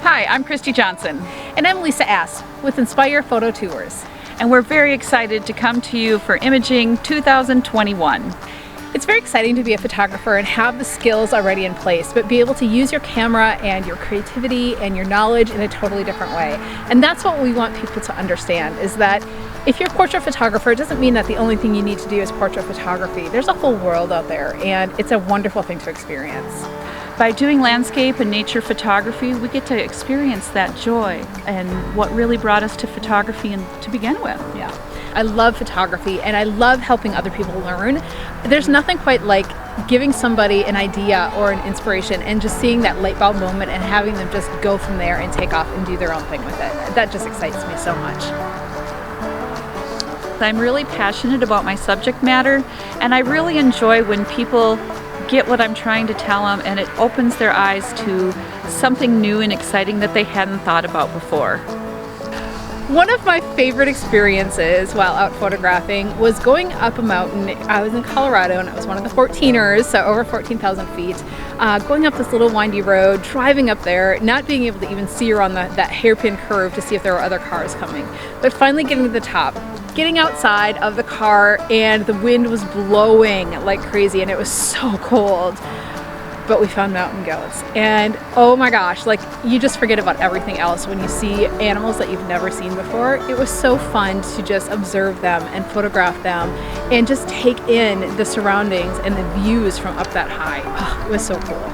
Hi, I'm Asp.Johnson. And I'm Lisa Asp with Inspire Photo Tours. And we're very excited to come to you for Imaging 2021. It's very exciting to be a photographer and have the skills already in place, but be able to use your camera and your creativity and your knowledge in a totally different way. And that's what we want people to understand, is that if you're a portrait photographer, it doesn't mean that the only thing you need to do is portrait photography. There's a whole world out there, and it's a wonderful thing to experience. By doing landscape and nature photography, we get to experience that joy and what really brought us to photography and to begin with. Yeah, I love photography and I love helping other people learn. There's nothing quite like giving somebody an idea or an inspiration and just seeing that light bulb moment and having them just go from there and take off and do their own thing with it. That just excites me so much. I'm really passionate about my subject matter, and I really enjoy when people get what I'm trying to tell them and it opens their eyes to something new and exciting that they hadn't thought about before. One of my favorite experiences while out photographing was going up a mountain. I was in Colorado and it was one of the 14ers, so over 14,000 feet. Going up this little windy road, driving up there, not being able to even see around that hairpin curve to see if there were other cars coming. But finally getting to the top, getting outside of the car, and the wind was blowing like crazy and it was so cold. But we found mountain goats, and oh my gosh, like, you just forget about everything else when you see animals that you've never seen before. It was so fun to just observe them and photograph them and just take in the surroundings and the views from up that high. Oh, it was so cool.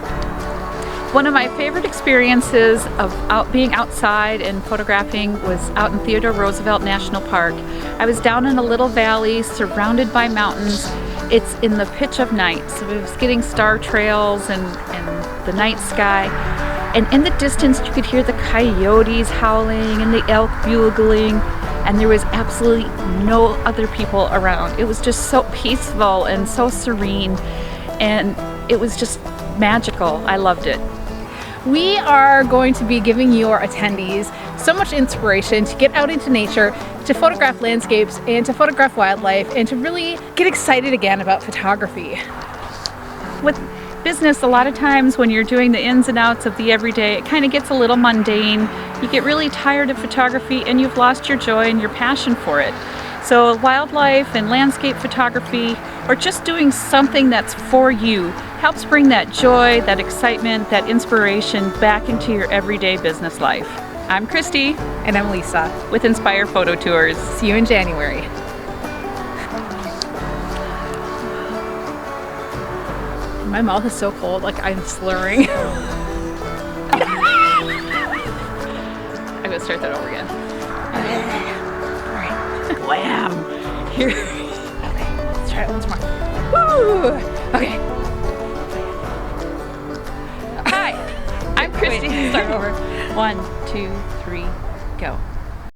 One of my favorite experiences of being outside and photographing was out in Theodore Roosevelt National Park. I was down in a little valley surrounded by mountains. It's in the pitch of night, so it was getting star trails and the night sky. And in the distance you could hear the coyotes howling and the elk bugling, and there was absolutely no other people around. It was just so peaceful and so serene, and it was just magical. I loved it. We are going to be giving your attendees so much inspiration to get out into nature, to photograph landscapes and to photograph wildlife, and to really get excited again about photography. With business, a lot of times when you're doing the ins and outs of the everyday, it kind of gets a little mundane. You get really tired of photography and you've lost your joy and your passion for it. So wildlife and landscape photography, or just doing something that's for you, helps bring that joy, that excitement, that inspiration back into your everyday business life. I'm Kristy. And I'm Lisa. With Inspire Photo Tours. See you in January. My mouth is so cold, like I'm slurring. I'm gonna start that over again. Alright. Wham! Here. Okay, let's try it once more. Woo! Okay. Hi, I'm Kristy. Start over. 1, 2, 3, go.